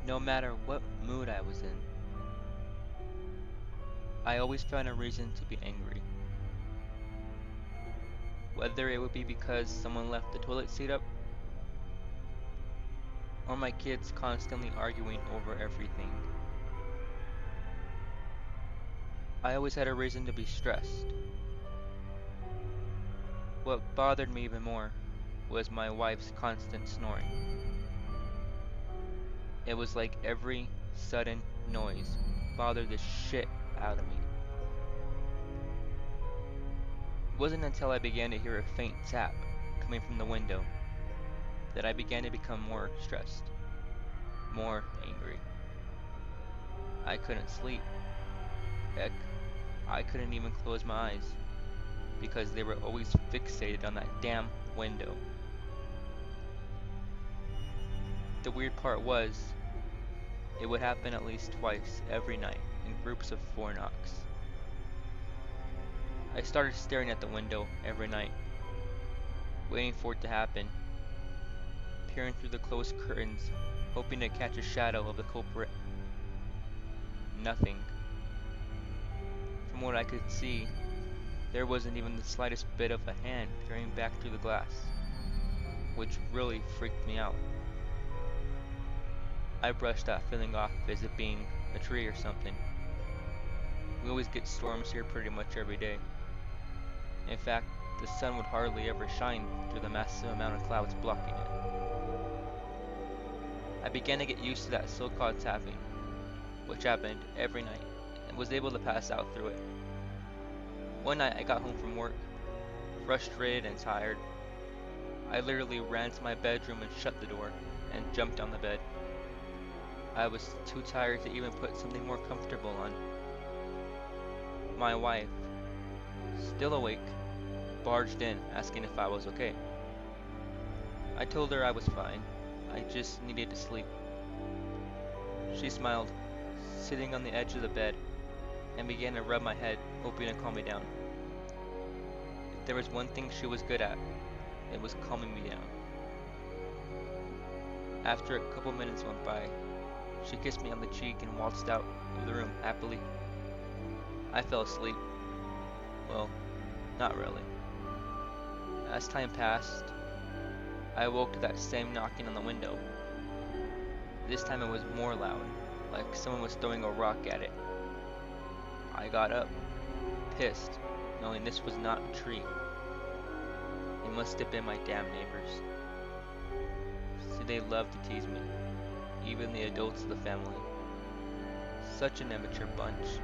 No matter what mood I was in, I always found a reason to be angry. Whether it would be because someone left the toilet seat up, or my kids constantly arguing over everything. I always had a reason to be stressed. What bothered me even more was my wife's constant snoring. It was like every sudden noise bothered the shit out of me. It wasn't until I began to hear a faint tap coming from the window that I began to become more stressed, more angry. I couldn't sleep. Heck, I couldn't even close my eyes because they were always fixated on that damn window. The weird part was, it would happen at least twice every night in groups of 4 knocks. I started staring at the window every night, waiting for it to happen, peering through the closed curtains, hoping to catch a shadow of the culprit. Nothing. From what I could see, there wasn't even the slightest bit of a hand peering back through the glass, which really freaked me out. I brushed that feeling off as it being a tree or something. We always get storms here pretty much every day. In fact, the sun would hardly ever shine through the massive amount of clouds blocking it. I began to get used to that so-called tapping, which happened every night, and was able to pass out through it. One night I got home from work, frustrated and tired. I literally ran to my bedroom and shut the door, and jumped on the bed. I was too tired to even put something more comfortable on. My wife, still awake, barged in asking if I was okay. I told her I was fine, I just needed to sleep. She smiled, sitting on the edge of the bed, and began to rub my head, hoping to calm me down. If there was one thing she was good at, it was calming me down. After a couple minutes went by, she kissed me on the cheek and waltzed out of the room happily. I fell asleep. Well, not really. As time passed, I awoke to that same knocking on the window. This time it was more loud, like someone was throwing a rock at it. I got up, pissed, knowing this was not a tree. It must have been my damn neighbors. See, they loved to tease me, even the adults of the family. Such an immature bunch.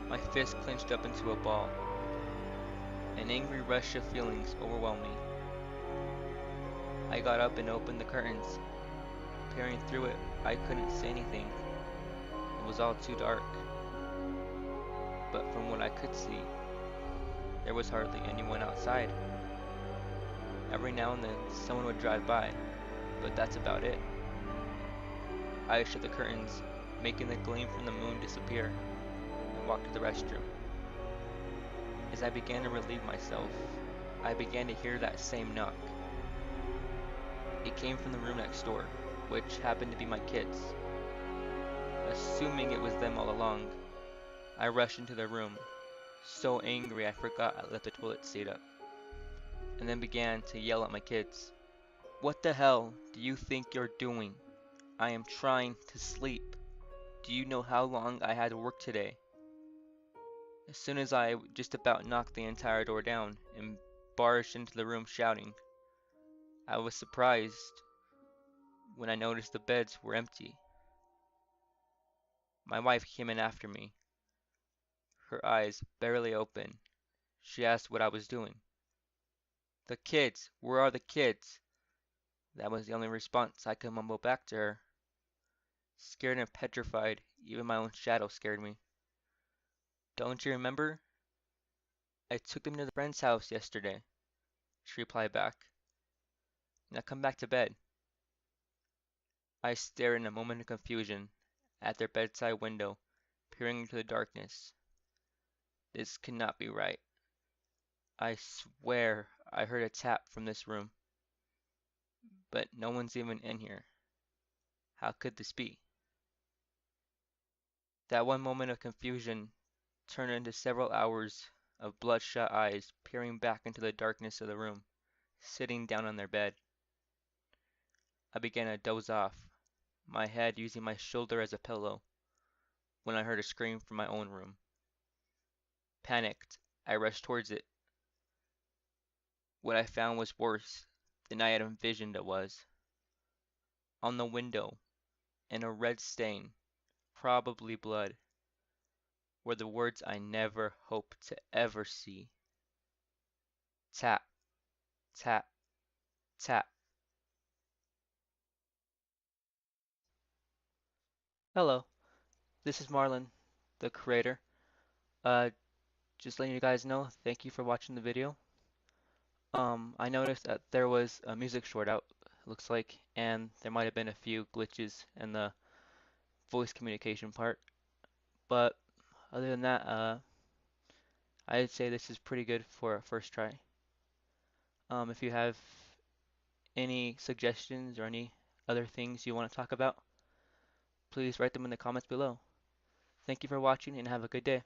My fist clenched up into a ball. An angry rush of feelings overwhelmed me. I got up and opened the curtains. Peering through it, I couldn't see anything. It was all too dark. But from what I could see, there was hardly anyone outside. Every now and then, someone would drive by, but that's about it. I shut the curtains, making the gleam from the moon disappear, and walked to the restroom. As I began to relieve myself, I began to hear that same knock. It came from the room next door, which happened to be my kids. Assuming it was them all along, I rushed into their room, so angry I forgot I left the toilet seat up, and then began to yell at my kids. What the hell do you think you're doing? I am trying to sleep. Do you know how long I had to work today? As soon as I just about knocked the entire door down and barged into the room shouting, I was surprised when I noticed the beds were empty. My wife came in after me, her eyes barely open. She asked what I was doing. The kids! Where are the kids? That was the only response I could mumble back to her. Scared and petrified, even my own shadow scared me. Don't you remember? I took them to the friend's house yesterday, she replied back. Now come back to bed. I stared in a moment of confusion at their bedside window, peering into the darkness. This could not be right. I swear I heard a tap from this room, but no one's even in here. How could this be? That one moment of confusion turned into several hours of bloodshot eyes peering back into the darkness of the room, sitting down on their bed. I began to doze off, my head using my shoulder as a pillow, when I heard a scream from my own room. Panicked, I rushed towards it. What I found was worse than I had envisioned it was. On the window, in a red stain, probably blood, were the words I never hoped to ever see. Tap, tap, tap. Hello, this is Marlon, the creator. Uh, just letting you guys know, thank you for watching the video. I noticed that there was a music short out, looks like, and there might have been a few glitches in the voice communication part. But other than that, I'd say this is pretty good for a first try. If you have any suggestions or any other things you want to talk about, please write them in the comments below. Thank you for watching and have a good day.